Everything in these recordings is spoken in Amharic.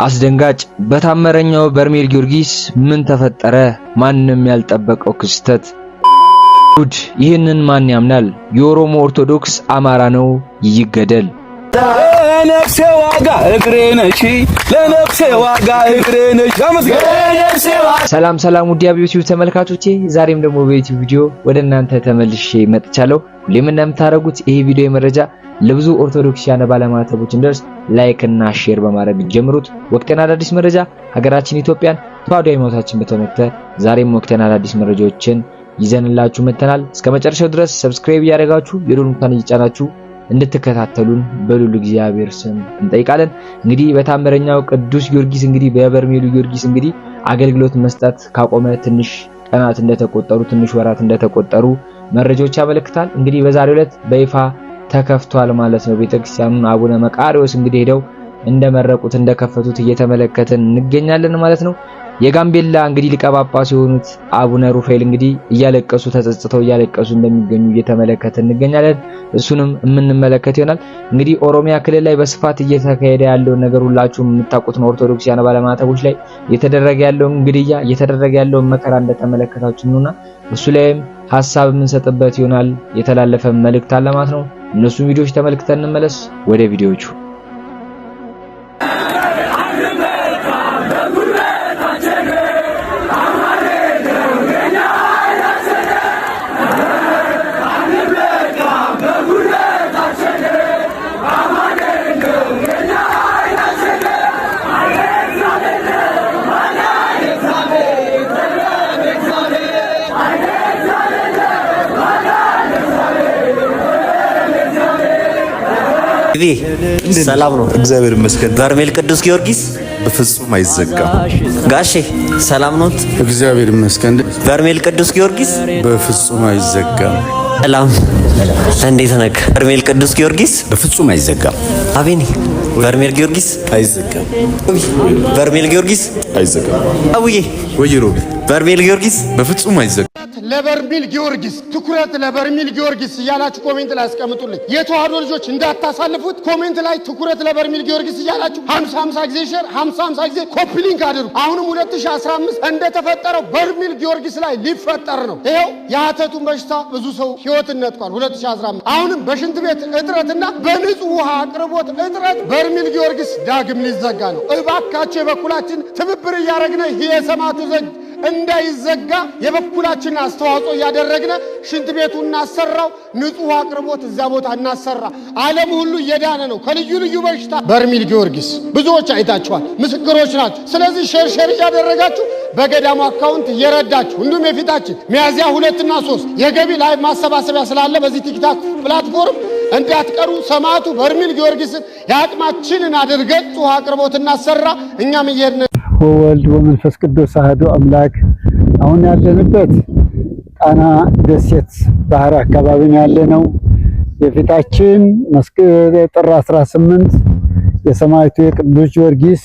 አስደንጋጭ በታመረኛው በርሜል ጊዮርጊስ ምን ተፈጠረ? ማንም ያልጠበቀው ክስተት። ጉድ! ይህንን ማን ያምናል? የኦሮሞ ኦርቶዶክስ አማራ ነው ይገደል። ለነፍሴ ዋጋ እግሬ ነሽ፣ ለነፍሴ ዋጋ እግሬ ነሽ። ሰላም ሰላም ውድ የዩቲዩብ ተመልካቾቼ፣ ዛሬም ደግሞ በዩቲዩብ ቪዲዮ ወደ እናንተ ተመልሼ መጥቻለሁ። ሁሌም እንደምታደርጉት ይሄ ቪዲዮ መረጃ ለብዙ ኦርቶዶክሳውያን ባለማተቦች እንደርስ ላይክ እና ሼር በማድረግ ጀምሩት። ወቅታዊና አዳዲስ መረጃ ሀገራችን ኢትዮጵያን ተዋህዶ ሃይማኖታችን በተመለከተ ዛሬም ወቅታዊና አዳዲስ መረጃዎችን ይዘንላችሁ መጥተናል። እስከ መጨረሻው ድረስ ሰብስክራይብ ያደረጋችሁ የደወል ምልክቱን እየጫናችሁ እንድትከታተሉን በሉሉ እግዚአብሔር ስም እንጠይቃለን። እንግዲህ በታምረኛው ቅዱስ ጊዮርጊስ እንግዲህ በበርሜሉ ጊዮርጊስ እንግዲህ አገልግሎት መስጠት ካቆመ ትንሽ ቀናት እንደተቆጠሩ ትንሽ ወራት እንደተቆጠሩ መረጃዎች ያመለክታል። እንግዲህ በዛሬው ዕለት በይፋ ተከፍቷል ማለት ነው። ቤተክርስቲያኑን አቡነ መቃርዮስ እንግዲህ ሄደው እንደመረቁት እንደከፈቱት እየተመለከተን እንገኛለን ማለት ነው። የጋምቤላ እንግዲህ ሊቀ ጳጳስ የሆኑት አቡነ ሩፋኤል እንግዲህ እያለቀሱ ተጸጽተው እያለቀሱ እንደሚገኙ እየተመለከተን እንገኛለን። እሱንም የምንመለከት ይሆናል። እንግዲህ ኦሮሚያ ክልል ላይ በስፋት እየተካሄደ ያለው ነገር ሁላችሁም የምታውቁት ነው። ኦርቶዶክሳውያን ባለማተቦች ላይ እየተደረገ ያለው ግድያ እየተደረገ ያለው መከራ እንደተመለከታችሁ ነውና እሱ ላይም ሐሳብ የምንሰጥበት ይሆናል። የተላለፈ መልእክት አለ ማለት ነው። እነሱን ቪዲዮዎች ተመልክተን እንመለስ ወደ ቪዲዮዎቹ። ሰላም ነው፣ እግዚአብሔር ይመስገን። በርሜል ቅዱስ ጊዮርጊስ በፍጹም አይዘጋም። ጋሼ ሰላም ነው፣ እግዚአብሔር ይመስገን። በርሜል ቅዱስ ጊዮርጊስ በፍጹም አይዘጋም። ሰላም፣ እንዴት ነህ? በርሜል ቅዱስ ጊዮርጊስ በፍጹም አይዘጋም። አቤኔ በርሜል ጊዮርጊስ አይዘጋም። በርሜል ጊዮርጊስ አይዘጋም። አውዬ ወይ ሮቢ በርሜል ጊዮርጊስ በፍጹም አይዘጋም። ለበርሜል ጊዮርጊስ ትኩረት ለበርሜል ጊዮርጊስ እያላችሁ ኮሜንት ላይ አስቀምጡልኝ። የተዋህዶ ልጆች እንዳታሳልፉት። ኮሜንት ላይ ትኩረት ለበርሜል ጊዮርጊስ እያላችሁ 50 ጊዜ ሼር 50 ጊዜ ኮፒ ሊንክ አድርጉ። አሁንም 2015 እንደተፈጠረው በርሜል ጊዮርጊስ ላይ ሊፈጠር ነው። ይሄው የሀተቱን በሽታ ብዙ ሰው ህይወትን ነጥቋል። 2015 አሁንም በሽንት ቤት እጥረትና በንጹህ ውሃ አቅርቦት እጥረት በርሜል ጊዮርጊስ ዳግም ሊዘጋ ነው። እባካችሁ የበኩላችን ትብብር እያደረግነ ይሄ የሰማዕቱ ዘግ እንዳይዘጋ የበኩላችን አስተዋጽኦ እያደረግነ ሽንት ቤቱ እናሰራው፣ ንጹህ አቅርቦት እዛ ቦታ እናሰራ። ዓለም ሁሉ እየዳነ ነው ከልዩ ልዩ በሽታ። በርሜል ጊዮርጊስ ብዙዎች አይታችኋል፣ ምስክሮች ናቸው። ስለዚህ ሼር እያደረጋችሁ በገዳሙ አካውንት እየረዳችሁ እንዲሁም የፊታችን ሚያዝያ 2 እና 3 የገቢ ላይ ማሰባሰቢያ ስላለ በዚህ ቲክታክ ፕላትፎርም እንዳትቀሩ። ሰማዕቱ በርሜል ጊዮርጊስን የአቅማችንን አድርገን ንጹህ አቅርቦት እናሰራ። እኛም እየሄድን ወልድ ወመንፈስ ቅዱስ አሐዱ አምላክ። አሁን ያለንበት ጣና ደሴት ባህር አካባቢ ነው ያለነው። የፊታችን ጥር 18 የሰማዕቱ የቅዱስ ጊዮርጊስ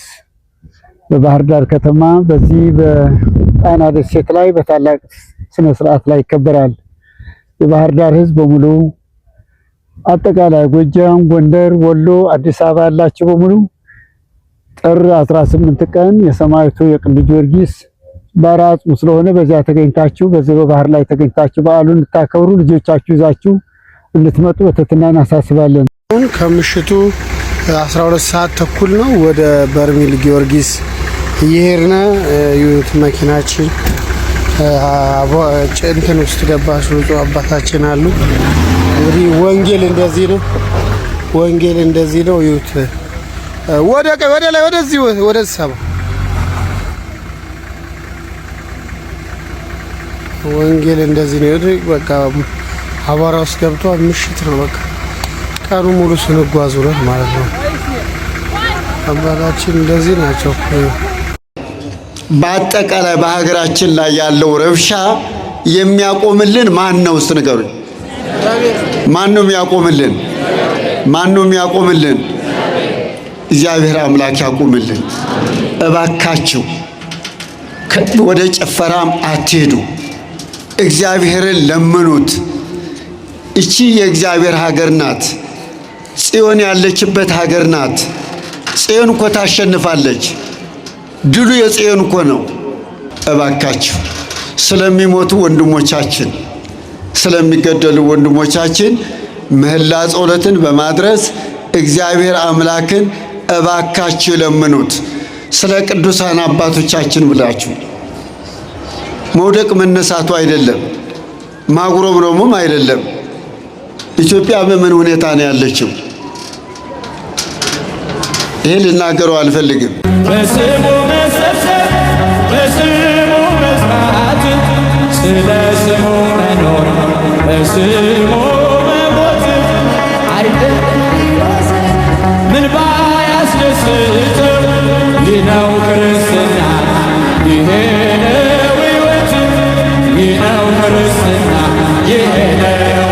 በባህር ዳር ከተማ በዚህ በጣና ደሴት ላይ በታላቅ ስነ ስርዓት ላይ ይከበራል። የባህር ዳር ሕዝብ በሙሉ አጠቃላይ ጎጃም፣ ጎንደር፣ ወሎ፣ አዲስ አበባ ያላችሁ በሙሉ ጥር 18 ቀን የሰማዕቱ የቅዱስ ጊዮርጊስ በዓሉ ስለሆነ በዚያ ተገኝታችሁ በዚህ በባህር ላይ ተገኝታችሁ በዓሉን እንድታከብሩ ልጆቻችሁ ይዛችሁ እንድትመጡ በትህትና እናሳስባለን። ከምሽቱ 12 ሰዓት ተኩል ነው። ወደ በርሜል ጊዮርጊስ እየሄድን ዩት መኪናችን እንትን ውስጥ ገባሽ። ብፁዕ አባታችን አሉ። እንግዲህ ወንጌል እንደዚህ ነው። ወንጌል እንደዚህ ነው። ዩት ወደ ላይ ወደዚህ ወደ ሰባ ወንጌል እንደዚህ ነው። በቃ አቧራ ውስጥ ገብቷል። ምሽት ነው። በቃ ቀኑ ሙሉ ስንጓዝ ውለን ማለት ነው። አባታችን እንደዚህ ናቸው። በአጠቃላይ በሀገራችን ላይ ያለው ረብሻ የሚያቆምልን ማን ነው? እስቲ ንገሩኝ። ማን ነው የሚያቆምልን? ማን ነው የሚያቆምልን? እግዚአብሔር አምላክ ያቆምልን። እባካችሁ ወደ ጭፈራም አትሄዱ። እግዚአብሔርን ለምኑት። እቺ የእግዚአብሔር ሀገር ናት። ጽዮን ያለችበት ሀገር ናት። ጽዮን እኮ ታሸንፋለች። ድሉ የጽዮን እኮ ነው። እባካችሁ ስለሚሞቱ ወንድሞቻችን፣ ስለሚገደሉ ወንድሞቻችን ምህላ ጸሎትን በማድረስ እግዚአብሔር አምላክን እባካችሁ ለምኑት። ስለ ቅዱሳን አባቶቻችን ብላችሁ መውደቅ መነሳቱ አይደለም፣ ማጉረምረሙም አይደለም። ኢትዮጵያ በምን ሁኔታ ነው ያለችው? ይሄ ልናገረው አልፈልግም። በስሙ መሰብሰብ፣ በስሙ መስራት፣ ስለ ስሙ መኖር፣ በስሙ መሞት አይደለም ምን ባያስደስትም ይህ ነው ክርስትና፣ ይሄ ነው ሕይወት፣ ይህ ነው ክርስትና፣ ይሄ ነው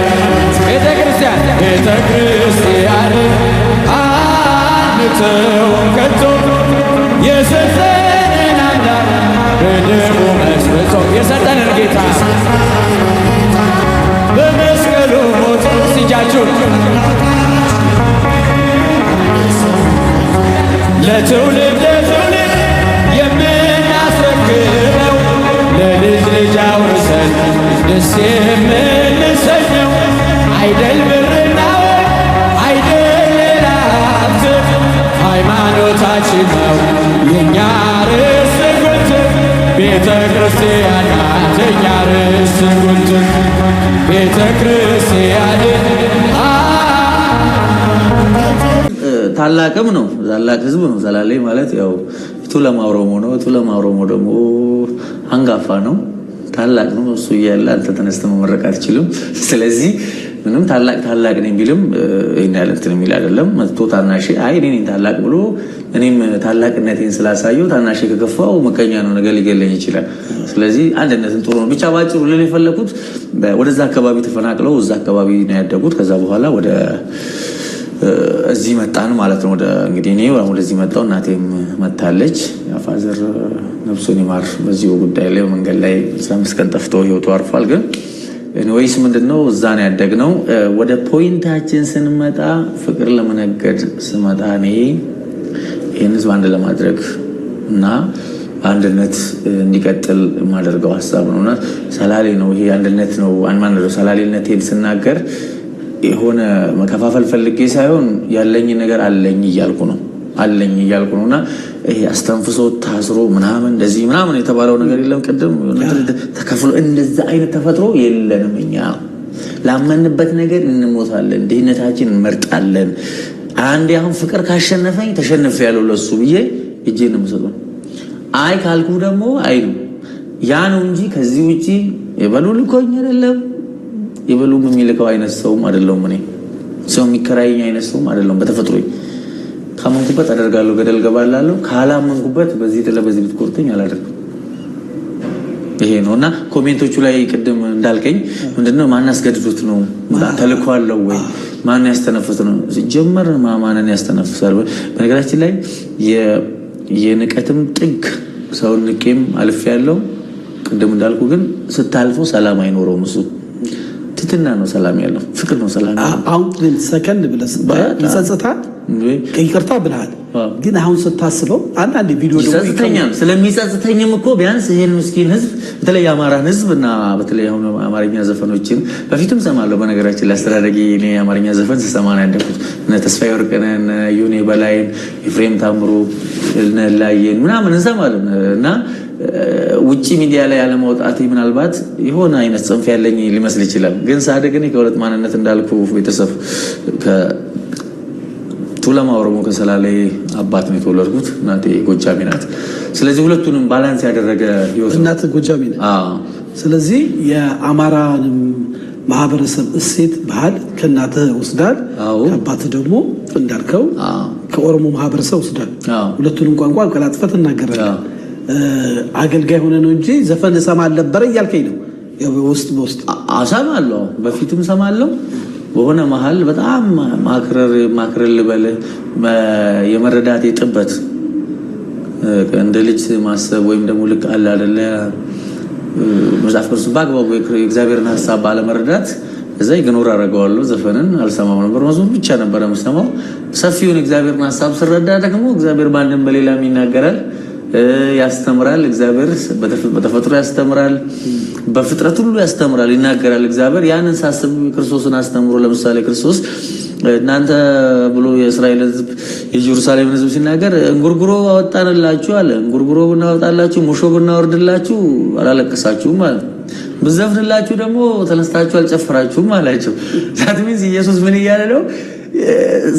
ቤተ ክርስቲያን። ቤተ ክርስቲያን አንተውም ከቶ የሰጠንን አምላክ በደሙ መስርቶ የሰጠንን ጌታ በመስቀሉ ሞት ሲጃችሁ ለትውልድ ለትውልድ የምናስረክበው ለልጅ ልጅ አውርሰን ደስ የምንሰኘው አይደል ብርና ወርቅ አይደል ሌላ ሀብት ሃይማኖታችን ነው የእኛ ርስት ጉልት ቤተ ክርስቲያን ናት የእኛ ርስት ጉልት ቤተ ክርስቲያን ታላቅም ነው። ታላቅ ህዝብ ነው። ሰላሌ ማለት ያው ቱለማ ኦሮሞ ነው። ቱለማ ኦሮሞ ደግሞ አንጋፋ ነው፣ ታላቅ ነው። እሱ እያለ አንተ ተነስተህ መመረቅ አትችልም። ስለዚህ ምንም ታላቅ ነኝ ቢልም ይሄን ያለ እንትን የሚል አይደለም። መጥቶ ታናሼ አይ እኔ ታላቅ ብሎ እኔም ታላቅነቴን ስላሳየው ታናሼ ከከፋው መቀኛ ነው፣ ነገር ሊገለኝ ይችላል። ስለዚህ አንድነትን ጥሩ ነው። ብቻ ባጭሩ ልል የፈለኩት ወደዛ አካባቢ ተፈናቅለው እዛ አካባቢ ነው ያደጉት። ከዛ በኋላ ወደ እዚህ መጣን ማለት ነው። እንግዲህ እኔ ወደዚህ መጣሁ፣ እናቴም መታለች። ፋዘር ነፍሱን ይማር በዚሁ ጉዳይ ላይ መንገድ ላይ 15 ቀን ጠፍቶ ህይወቱ አርፏል። ግን ወይስ ምንድነው እዛ ነው ያደግነው። ወደ ፖይንታችን ስንመጣ ፍቅር ለመነገድ ስመጣ እኔ ይህን ህዝብ አንድ ለማድረግ እና አንድነት እንዲቀጥል የማደርገው ሀሳብ ነውና ሰላሌ ነው ይሄ አንድነት ነው። አንማንደው ሰላሌነቴን ስናገር የሆነ መከፋፈል ፈልጌ ሳይሆን ያለኝ ነገር አለኝ እያልኩ ነውና ይሄ አስተንፍሶ ታስሮ ምናምን እንደዚህ ምናምን የተባለው ነገር የለም። ቅድም ተከፍሎ እንደዛ አይነት ተፈጥሮ የለንም። እኛ ላመንበት ነገር እንሞታለን፣ ድህነታችን እንመርጣለን። አንዴ አሁን ፍቅር ካሸነፈኝ ተሸነፈ ያለው ለሱ ብዬ እጄን ነው የምሰጠው። አይ ካልኩ ደግሞ አይሉ ያ ነው እንጂ ከዚህ ውጪ የበሉ ልኮኝ አይደለም። የበሉም የሚልከው አይነት ሰውም አይደለም። እኔ ሰው የሚከራየኝ አይነት ሰውም አይደለም። በተፈጥሮ ካመንኩበት አደርጋለሁ፣ ገደል ገባላለሁ። ካላመንኩበት በዚህ በዚህ ብትቆርጠኝ አላደርግም። ይሄ ነውና ኮሜንቶቹ ላይ ቅድም እንዳልከኝ ምንድነው ማን ያስገድዱት ነው ተልኳለው ወይ ማን ያስተነፍስ ነው ጀመር ማማነን ያስተነፍሳል። በነገራችን ላይ የንቀትም ጥግ ሰውን ንቄም አልፍ ያለው ቅድም እንዳልኩ ግን ስታልፎ ሰላም አይኖረውም። እሱ ትትና ነው ሰላም ያለው፣ ፍቅር ነው ሰላም ያለው። አሁን ግን ሰከንድ ብለስ ይጸጽታል፣ ይቅርታ ብለሃል። ግን አሁን ስታስበው አንዳንድ ቪዲዮ ደግሞ ይጸጽተኛል። ስለሚጸጽተኝም እኮ ቢያንስ ይሄን ምስኪን ህዝብ በተለይ የአማራን ህዝብ እና በተለይ አሁን አማርኛ ዘፈኖችን በፊትም ሰማለሁ። በነገራችን ላይ አስተዳደጊ እኔ የአማርኛ ዘፈን ስሰማ ነው ያደግኩት። እነ ተስፋዬ ወርቅነህ፣ ዩኔ በላይን፣ ኤፍሬም ታምሩ፣ እነ ላየን ምናምን እንሰማለን እና ውጪ ሚዲያ ላይ ያለ ማውጣት ምናልባት የሆነ አይነት ጽንፍ ያለኝ ሊመስል ይችላል። ግን ሳደግ እኔ ከሁለት ማንነት እንዳልኩ ቤተሰብ ቱለማ ኦሮሞ ከሰላሌ አባት ነው የተወለድኩት። እናቴ ጎጃሜ ናት። ስለዚህ ሁለቱንም ባላንስ ያደረገ ህይወት። እናት ጎጃሜ ናት። ስለዚህ የአማራንም ማህበረሰብ እሴት ባህል ከእናትህ ወስዳል፣ ከአባትህ ደግሞ እንዳልከው ከኦሮሞ ማህበረሰብ ወስዳል። ሁለቱንም ቋንቋ ቀላጥፈህ ትናገራለህ። አገልጋይ ሆነ ነው እንጂ ዘፈን ሰማ አልነበረ እያልከኝ ነው። በውስጥ እሰማለሁ፣ በፊትም እሰማለሁ። በሆነ መሀል በጣም ማክረር ልበል የመረዳት የጥበት እንደ ልጅ ማሰብ ወይም ደግሞ ልክ አለ አይደለ መጽሐፍ ቅዱስ በአግባቡ የእግዚአብሔርን ሀሳብ ባለመረዳት እዛ ይግኖር አደረገዋለሁ። ዘፈንን አልሰማም ነበር፣ መዝሙር ብቻ ነበር የምሰማው። ሰፊውን እግዚአብሔርን ሐሳብ ስረዳ ደግሞ እግዚአብሔር በአንድም በሌላም ይናገራል፣ ያስተምራል። እግዚአብሔር በተፈጥሮ ያስተምራል፣ በፍጥረት ሁሉ ያስተምራል፣ ይናገራል። እግዚአብሔር ያንን ሳስብ ክርስቶስን አስተምሮ ለምሳሌ ክርስቶስ እናንተ ብሎ የእስራኤል ሕዝብ የኢየሩሳሌም ሕዝብ ሲናገር እንጉርጉሮ አወጣንላችሁ አለ። እንጉርጉሮ ብናወጣላችሁ ሙሾ ብናወርድላችሁ አላለቀሳችሁም ማለት ነው። ብዘፍንላችሁ ደግሞ ተነስታችሁ አልጨፈራችሁም አላቸው። ዛት ሚንስ ኢየሱስ ምን እያለ ነው?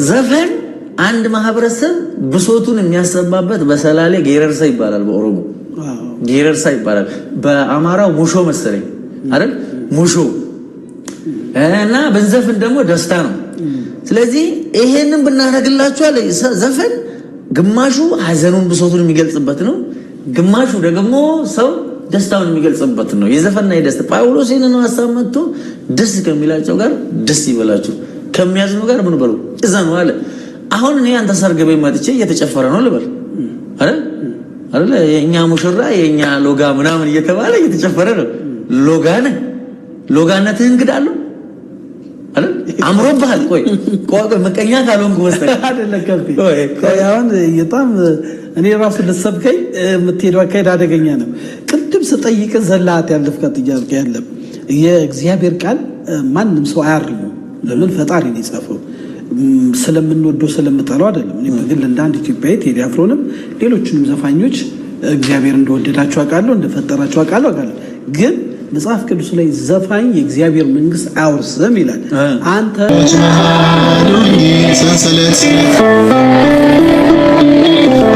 ዘፈን አንድ ማህበረሰብ ብሶቱን የሚያሰባበት በሰላሌ ጌረርሳ ይባላል፣ በኦሮሞ ጌረርሳ ይባላል፣ በአማራው ሙሾ መሰለኝ አይደል? ሙሾ እና በዘፈን ደግሞ ደስታ ነው። ስለዚህ ይሄንን ብናደርግላችሁ አለ ዘፈን ግማሹ ሐዘኑን ብሶቱን የሚገልጽበት ነው፣ ግማሹ ደግሞ ሰው ደስታውን የሚገልጽበት ነው። የዘፈንና የደስታ ጳውሎስ ይሄንን ሐሳብ መጥቶ ደስ ከሚላቸው ጋር ደስ ይበላችሁ፣ ከሚያዝኑ ጋር ምን በሉ እዘኑ አለ። አሁን እኔ አንተ ሰርግ ቤት መጥቼ እየተጨፈረ ነው ልበል አይደል? የኛ ሙሽራ የኛ ሎጋ ምናምን እየተባለ እየተጨፈረ ነው። ሎጋ ነህ፣ ሎጋነትህ እንግዳለሁ አይደል? አምሮብሃል። ቆይ መቀኛ ካልሆንኩ በስተቀር አይደለም። ቆይ አሁን በጣም እኔ ራሱ ልሰብከኝ የምትሄደው አካሄድ አደገኛ ነው። ቅድም ስጠይቅ ዘላት ያለፍከት ጥያቄ ያለም የእግዚአብሔር ቃል ማንም ሰው አያርሙ። ለምን? ፈጣሪ ነው የጻፈው። ስለምንወደው ስለምጠላው አይደለም። እኔ በግል እንደ አንድ ኢትዮጵያዊ ቴዲ አፍሮንም ሌሎችንም ዘፋኞች እግዚአብሔር እንደወደዳቸው አውቃለሁ፣ እንደፈጠራቸው አውቃለሁ። ግን መጽሐፍ ቅዱስ ላይ ዘፋኝ የእግዚአብሔር መንግስት አያወርስም ይላል። አንተ ሰንሰለት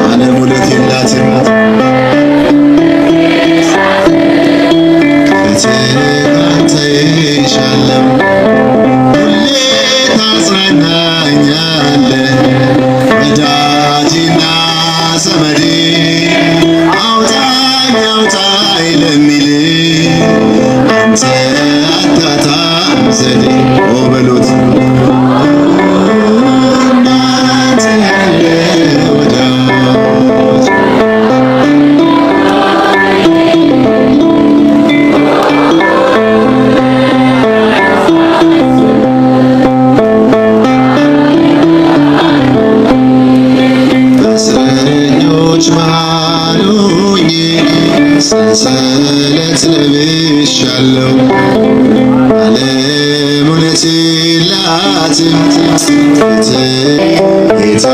ዓለም ሁለት የላትም ከአንተ ይሻለም ሁሌ ታጽናናኛለህ ወዳጅና ዘመዴ አውጣኝ አውጣኝ ለሚል አንተ አታጣም ዘዴ በሉት እናንተ ያለ ወዳጅ በእስረኞች መሃል ሆኜ ሰንሰለት ለብሻለሁ ዓለም እውነት የላትም ጌታ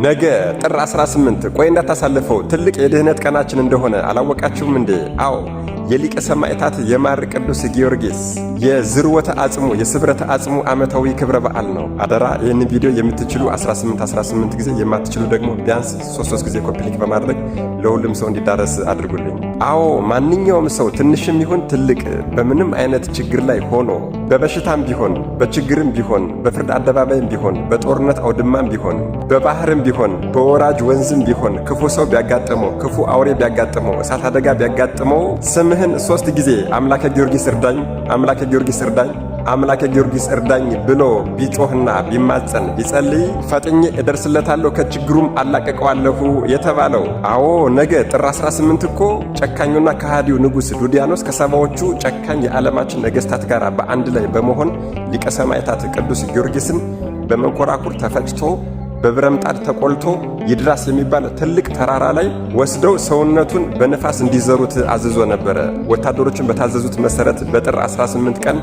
ነገ ጥር 18 ቆይ እንዳታሳልፈው ትልቅ የድህነት ቀናችን እንደሆነ አላወቃችሁም እንዴ? አዎ የሊቀ ሰማዕታት የማር ቅዱስ ጊዮርጊስ የዝርወተ አጽሙ የስብረተ አጽሙ ዓመታዊ ክብረ በዓል ነው። አደራ ይህንን ቪዲዮ የምትችሉ 18 ጊዜ የማትችሉ ደግሞ ቢያንስ 3 ጊዜ ኮፒ ሊንክ በማድረግ ለሁሉም ሰው እንዲዳረስ አድርጉልኝ። አዎ ማንኛውም ሰው ትንሽም ይሁን ትልቅ በምንም አይነት ችግር ላይ ሆኖ በበሽታም ቢሆን በችግርም ቢሆን በፍርድ አደባባይም ቢሆን በጦርነት አውድማም ቢሆን በባህርም ቢሆን በወራጅ ወንዝም ቢሆን ክፉ ሰው ቢያጋጥመው ክፉ አውሬ ቢያጋጥመው እሳት አደጋ ቢያጋጥመው ስምህን 3 ጊዜ አምላከ ጊዮርጊስ እርዳኝ፣ አምላከ ጊዮርጊስ እርዳኝ፣ አምላከ ጊዮርጊስ እርዳኝ ብሎ ቢጮህና ቢማጸን ቢጸልይ ፈጥኜ እደርስለታለሁ ከችግሩም አላቀቀዋለሁ የተባለው። አዎ ነገ ጥር 18 እኮ ጨካኙና ከሃዲው ንጉሥ ዱዲያኖስ ከሰባዎቹ ጨካኝ የዓለማችን ነገሥታት ጋር በአንድ ላይ በመሆን ሊቀ ሰማዕታት ቅዱስ ጊዮርጊስን በመንኮራኩር ተፈጭቶ በብረምጣድ ተቆልቶ ይድራስ የሚባል ትልቅ ተራራ ላይ ወስደው ሰውነቱን በነፋስ እንዲዘሩት አዝዞ ነበረ። ወታደሮችን በታዘዙት መሰረት በጥር 18 ቀን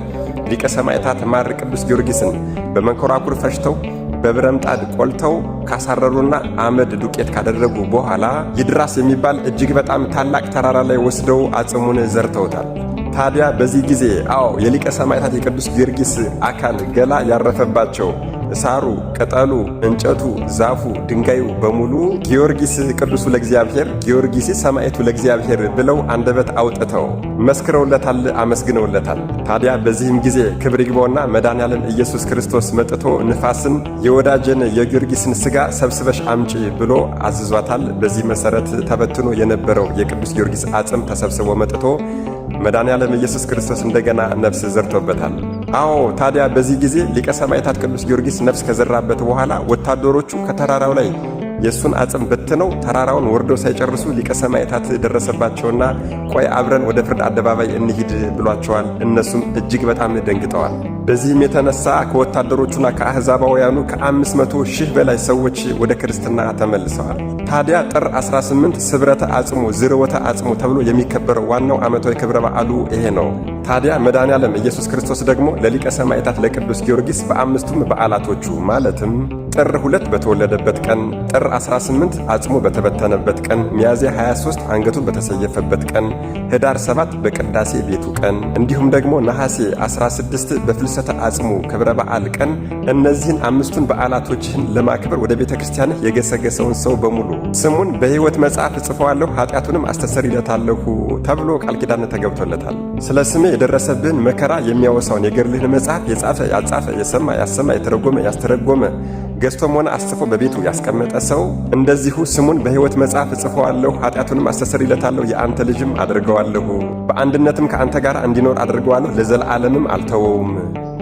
ሊቀ ሰማዕታት ማር ቅዱስ ጊዮርጊስን በመንኮራኩር ፈጭተው በብረምጣድ ቆልተው ካሳረሩና አመድ ዱቄት ካደረጉ በኋላ ይድራስ የሚባል እጅግ በጣም ታላቅ ተራራ ላይ ወስደው አጽሙን ዘርተውታል። ታዲያ በዚህ ጊዜ አዎ የሊቀ ሰማዕታት የቅዱስ ጊዮርጊስ አካል ገላ ያረፈባቸው ሳሩ፣ ቅጠሉ፣ እንጨቱ፣ ዛፉ፣ ድንጋዩ በሙሉ ጊዮርጊስ ቅዱሱ ለእግዚአብሔር ጊዮርጊስ ሰማዕቱ ለእግዚአብሔር ብለው አንደበት አውጥተው መስክረውለታል፣ አመስግነውለታል። ታዲያ በዚህም ጊዜ ክብር ይግባውና መድኃኔዓለም ኢየሱስ ክርስቶስ መጥቶ ንፋስን የወዳጀን የጊዮርጊስን ሥጋ ሰብስበሽ አምጪ ብሎ አዝዟታል። በዚህ መሠረት ተበትኖ የነበረው የቅዱስ ጊዮርጊስ አጽም ተሰብስቦ መጥቶ መድኃኔዓለም ኢየሱስ ክርስቶስ እንደገና ነፍስ ዘርቶበታል። አዎ ታዲያ በዚህ ጊዜ ሊቀ ሰማዕታት ቅዱስ ጊዮርጊስ ነፍስ ከዘራበት በኋላ ወታደሮቹ ከተራራው ላይ የእሱን አጽም በትነው ተራራውን ወርደው ሳይጨርሱ ሊቀ ሰማዕታት ደረሰባቸውና ቆይ አብረን ወደ ፍርድ አደባባይ እንሂድ ብሏቸዋል። እነሱም እጅግ በጣም ደንግጠዋል። በዚህም የተነሳ ከወታደሮቹና ከአሕዛባውያኑ ከ500,000 በላይ ሰዎች ወደ ክርስትና ተመልሰዋል። ታዲያ ጥር 18 ስብረተ አጽሙ ዝርወተ አጽሙ ተብሎ የሚከበረው ዋናው ዓመታዊ ክብረ በዓሉ ይሄ ነው። ታዲያ መድኃኔዓለም ኢየሱስ ክርስቶስ ደግሞ ለሊቀ ሰማዕታት ለቅዱስ ጊዮርጊስ በአምስቱም በዓላቶቹ ማለትም ጥር 2 በተወለደበት ቀን፣ ጥር 18 አጽሙ በተበተነበት ቀን፣ ሚያዝያ 23 አንገቱን በተሰየፈበት ቀን፣ ህዳር 7 በቅዳሴ ቤቱ ቀን እንዲሁም ደግሞ ነሐሴ 16 በፍልሰተ አጽሙ ክብረ በዓል ቀን እነዚህን አምስቱን በዓላቶችን ለማክበር ወደ ቤተ ክርስቲያን የገሰገሰውን ሰው በሙሉ ስሙን በሕይወት መጽሐፍ እጽፈዋለሁ ኃጢአቱንም አስተሰርይለታለሁ ተብሎ ቃል ኪዳን ተገብቶለታል። ስለ ስሜ የደረሰብህን መከራ የሚያወሳውን የገድልህን መጽሐፍ የጻፈ ያጻፈ የሰማ ያሰማ የተረጎመ ያስተረጎመ ገዝቶም ሆነ አስጽፎ በቤቱ ያስቀመጠ ሰው እንደዚሁ ስሙን በሕይወት መጽሐፍ እጽፈዋለሁ ኃጢአቱንም አስተሰርይለታለሁ የአንተ ልጅም አድርገዋለሁ በአንድነትም ከአንተ ጋር እንዲኖር አድርገዋለሁ ለዘላለምም አልተወውም።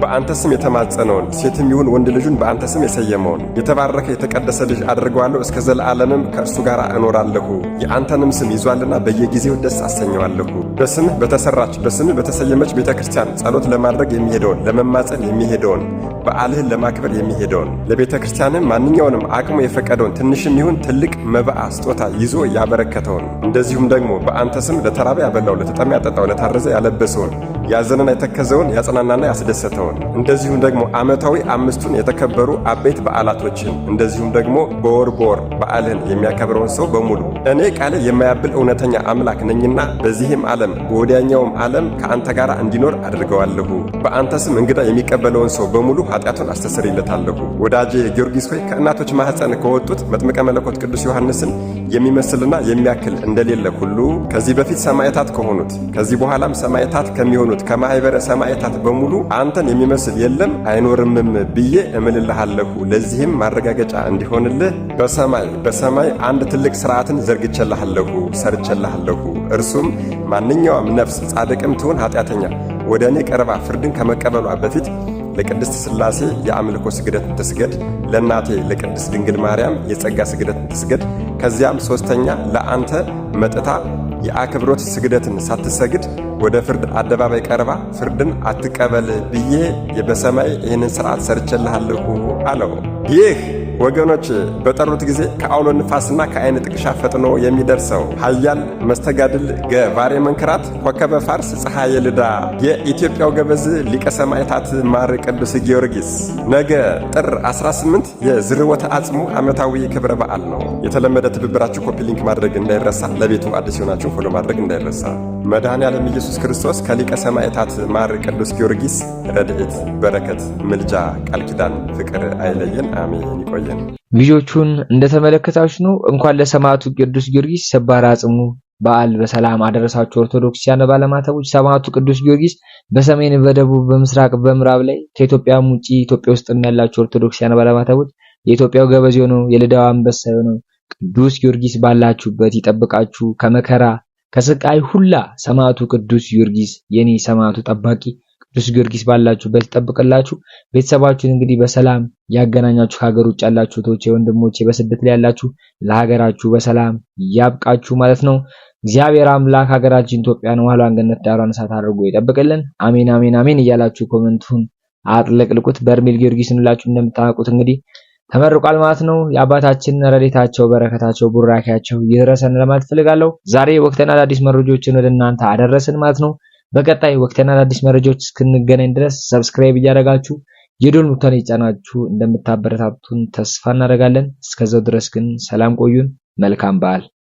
በአንተ ስም የተማጸነውን ሴትም ይሁን ወንድ ልጁን በአንተ ስም የሰየመውን የተባረከ የተቀደሰ ልጅ አድርገዋለሁ እስከ ዘላለምም ከእርሱ ጋር እኖራለሁ። የአንተንም ስም ይዟልና በየጊዜው ደስ አሰኘዋለሁ። በስምህ በተሰራች በስምህ በተሰየመች ቤተ ክርስቲያን ጸሎት ለማድረግ የሚሄደውን ለመማጸን የሚሄደውን በዓልህን ለማክበር የሚሄደውን ለቤተ ክርስቲያንም ማንኛውንም አቅሙ የፈቀደውን ትንሽም ይሁን ትልቅ መባዓ ስጦታ ይዞ ያበረከተውን እንደዚሁም ደግሞ በአንተ ስም ለተራበ ያበላው ለተጠማ ያጠጣው ለታረዘ ያለበሰውን ያዘነና የተከዘውን ያጽናናና ያስደሰተውን እንደዚሁም ደግሞ ዓመታዊ አምስቱን የተከበሩ አበይት በዓላቶችን እንደዚሁም ደግሞ በወር በዓልን የሚያከብረውን ሰው በሙሉ እኔ ቃል የማያብል እውነተኛ አምላክ ነኝና በዚህም ዓለም በወዲያኛውም ዓለም ከአንተ ጋር እንዲኖር አድርገዋለሁ። በአንተ ስም እንግዳ የሚቀበለውን ሰው በሙሉ ኃጢአቱን አስተሰርይለታለሁ። ወዳጄ ጊዮርጊስ ሆይ ከእናቶች ማኅፀን ከወጡት መጥምቀ መለኮት ቅዱስ ዮሐንስን የሚመስልና የሚያክል እንደሌለ ሁሉ ከዚህ በፊት ሰማዕታት ከሆኑት ከዚህ በኋላም ሰማዕታት ከሚሆኑት ከማኅበረ ሰማዕታት በሙሉ አንተን የሚመስል የለም አይኖርምም ብዬ እምልልሃለሁ። ለዚህም ማረጋገጫ እንዲሆንልህ በሰማይ አንድ ትልቅ ሥርዓትን ዘርግቼልሃለሁ ሰርቼልሃለሁ። እርሱም ማንኛውም ነፍስ ጻድቅም ትሁን ኃጢአተኛ ወደ እኔ ቀርባ ፍርድን ከመቀበሏ በፊት ለቅድስት ሥላሴ የአምልኮ ስግደትን ትስገድ፣ ለእናቴ ለቅድስት ድንግል ማርያም የጸጋ ስግደትን ትስገድ። ከዚያም ሦስተኛ ለአንተ መጥታ የአክብሮት ስግደትን ሳትሰግድ ወደ ፍርድ አደባባይ ቀርባ ፍርድን አትቀበል ብዬ በሰማይ ይህንን ሥርዓት ሰርቼልሃለሁ አለው። ይህ ወገኖች በጠሩት ጊዜ ከአውሎ ንፋስና ከዓይን ጥቅሻ ፈጥኖ የሚደርሰው ኃያል መስተጋድል ገባሬ መንክራት ኮከበ ፋርስ ፀሐየ ልዳ የኢትዮጵያው ገበዝ ሊቀ ሰማዕታት ማር ቅዱስ ጊዮርጊስ ነገ ጥር 18 የዝርወተ አጽሙ ዓመታዊ ክብረ በዓል ነው። የተለመደ ትብብራችሁ ኮፒ ሊንክ ማድረግ እንዳይረሳ፣ ለቤቱ አዲስ የሆናችሁ ፎሎ ማድረግ እንዳይረሳ። መድኃኔዓለም ኢየሱስ ክርስቶስ ከሊቀ ሰማዕታት ማር ቅዱስ ጊዮርጊስ ረድኤት፣ በረከት፣ ምልጃ፣ ቃል ኪዳን፣ ፍቅር አይለየን። አሜን። ይቆየን። ቪዲዮቹን እንደተመለከታችሁ ነው። እንኳን ለሰማዕቱ ቅዱስ ጊዮርጊስ ሰባራ አጽሙ በዓል በሰላም አደረሳችሁ። ኦርቶዶክሳውያን ባለማተቦች ሰማዕቱ ቅዱስ ጊዮርጊስ በሰሜን፣ በደቡብ፣ በምስራቅ፣ በምዕራብ ላይ ከኢትዮጵያም ውጪ ኢትዮጵያ ውስጥ ያላችሁ ኦርቶዶክሳውያን ባለማተቦች የኢትዮጵያው ገበዝ ነው የልዳው አንበሳ ነው ቅዱስ ጊዮርጊስ ባላችሁበት ይጠብቃችሁ ከመከራ ከስቃይ ሁላ። ሰማዕቱ ቅዱስ ጊዮርጊስ የኔ ሰማዕቱ ጠባቂ ቅዱስ ጊዮርጊስ ባላችሁበት ይጠብቅላችሁ። ቤተሰባችሁን እንግዲህ በሰላም ያገናኛችሁ። ከሀገር ውጭ ያላችሁ እህቶቼ ወንድሞቼ፣ በስደት ላይ ያላችሁ ለሀገራችሁ በሰላም ያብቃችሁ ማለት ነው። እግዚአብሔር አምላክ ሀገራችን ኢትዮጵያን ዋሏን ገነት ዳሯን እሳት አድርጎ ይጠብቅልን። አሜን አሜን አሜን እያላችሁ ኮሜንቱን አጥለቅልቁት። በርሜል ጊዮርጊስን ሁላችሁ እንደምታውቁት እንግዲህ ተመርቋል ማለት ነው። የአባታችን ረድኤታቸው በረከታቸው ቡራኪያቸው ይድረሰን ለማለት ፈልጋለሁ። ዛሬ ወቅታዊና አዳዲስ መረጃዎችን ወደ እናንተ አደረስን ማለት ነው። በቀጣይ ወቅታዊና አዳዲስ መረጃዎች እስክንገናኝ ድረስ ሰብስክራይብ እያደረጋችሁ የደወል ምልክቱን እየጫናችሁ እንደምታበረታቱን ተስፋ እናደርጋለን። እስከዛው ድረስ ግን ሰላም ቆዩን። መልካም በዓል